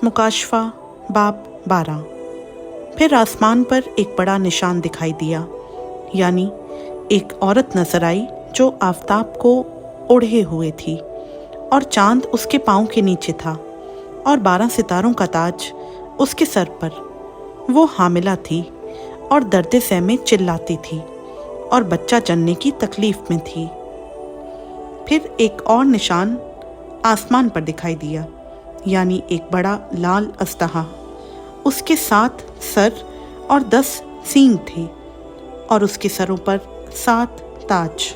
मुकाशफा बाब 12। फिर आसमान पर एक बड़ा निशान दिखाई दिया, यानी एक औरत नजर आई जो आफताब को ओढ़े हुए थी और चांद उसके पाँव के नीचे था और 12 सितारों का ताज उसके सर पर। वो हामिला थी और दर्द सह में चिल्लाती थी और बच्चा जनने की तकलीफ में थी। फिर एक और निशान आसमान पर दिखाई दिया, यानी एक बड़ा लाल अस्तहा। उसके 7 सर और 10 सींग थे और उसके सरों पर 7 ताज,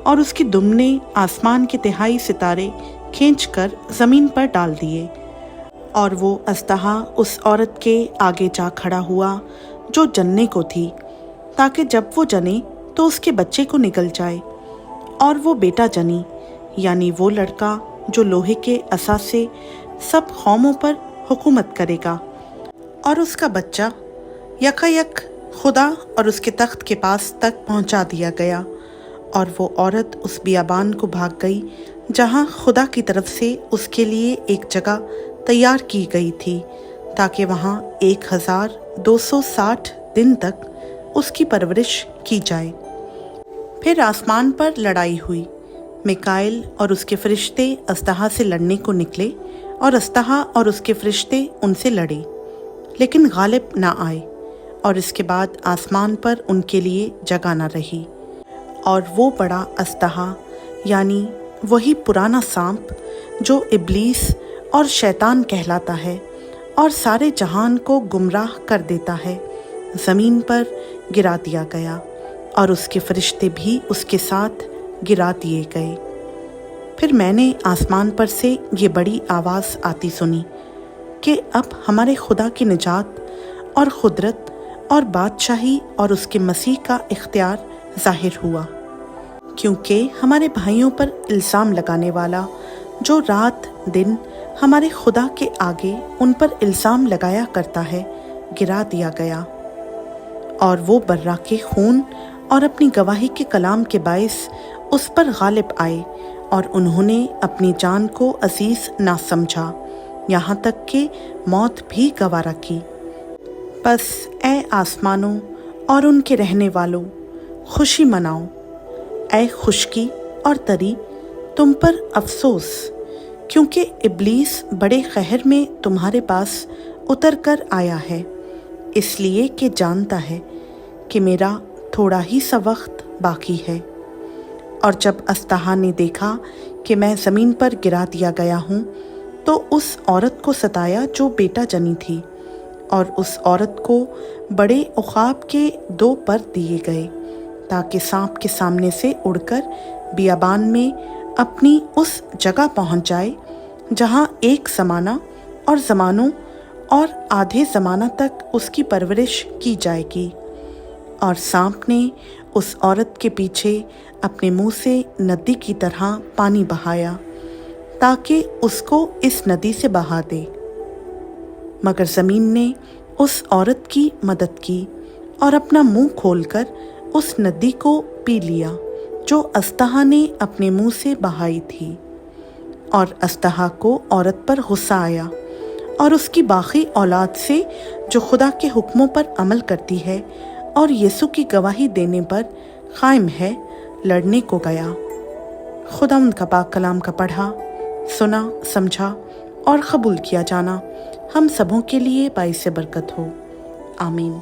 और उसकी दुम ने आसमान के 3 सितारे खींचकर ज़मीन पर डाल दिए। और वो अस्तहा उस औरत के आगे जा खड़ा हुआ जो जनने को थी, ताकि जब वो जने तो उसके बच्चे को निगल जाए। और वो बेटा जनी, यानी वो लड़का जो लोहे के असा से सब कौमों पर हुकूमत करेगा। और उसका बच्चा यकायक खुदा और उसके तख्त के पास तक पहुंचा दिया गया। और वो औरत उस बियाबान को भाग गई जहां खुदा की तरफ से उसके लिए एक जगह तैयार की गई थी, ताकि वहां 1260 दिन तक उसकी परवरिश की जाए। फिर आसमान पर लड़ाई हुई। मिकाइल और उसके फरिश्ते अस्तहा से लड़ने को निकले और अस्तहा और उसके फरिश्ते उनसे लड़े, लेकिन गालिब ना आए। और इसके बाद आसमान पर उनके लिए जगह न रही। और वो बड़ा अस्तहा, यानी वही पुराना सांप जो इब्लीस और शैतान कहलाता है और सारे जहान को गुमराह कर देता है, ज़मीन पर गिरा दिया गया और उसके फरिश्ते भी उसके साथ गिरा दिए गए। फिर मैंने आसमान पर से ये बड़ी आवाज़ आती सुनी कि अब हमारे खुदा की निजात और कुदरत और बादशाही और उसके मसीह का इख्तियार ज़ाहिर हुआ, क्योंकि हमारे भाइयों पर इल्ज़ाम लगाने वाला जो रात दिन हमारे खुदा के आगे उन पर इल्ज़ाम लगाया करता है, गिरा दिया गया। और वो बर्रा के खून और अपनी गवाही के कलाम के बाइस उस पर गालिब आए, और उन्होंने अपनी जान को अजीज ना समझा, यहाँ तक कि मौत भी गवारा की। बस ए आसमानों और उनके रहने वालों, खुशी मनाओ। ए खुशकी और तरी, तुम पर अफसोस, क्योंकि इब्लीस बड़े कहर में तुम्हारे पास उतर कर आया है, इसलिए कि जानता है कि मेरा थोड़ा ही सा वक्त बाकी है। और जब अस्तहा ने देखा कि मैं ज़मीन पर गिरा दिया गया हूँ, तो उस औरत को सताया जो बेटा जनी थी, और उस औरत को बड़े उखाब के 2 पर दिए गए, ताकि सांप के सामने से उड़कर बियाबान में अपनी उस जगह पहुँच जाए जहाँ एक ज़माना और ज़मानों और आधे ज़माना तक उसकी परवरिश की जाएगी। और सांप ने उस औरत के पीछे अपने मुंह से नदी की तरह पानी बहाया, ताकि उसको इस नदी से बहा दे। मगर ज़मीन ने उस औरत की मदद की और अपना मुंह खोलकर उस नदी को पी लिया जो अस्तहा ने अपने मुंह से बहाई थी। और अस्तहा को औरत पर गुस्सा आया और उसकी बाकी औलाद से जो खुदा के हुक्मों पर अमल करती है और यीशु की गवाही देने पर कायम है, लड़ने को गया। खुदा उनका पाक कलाम का पढ़ा, सुना, समझा और कबूल किया जाना हम सबों के लिए बाइस बरकत हो। आमीन।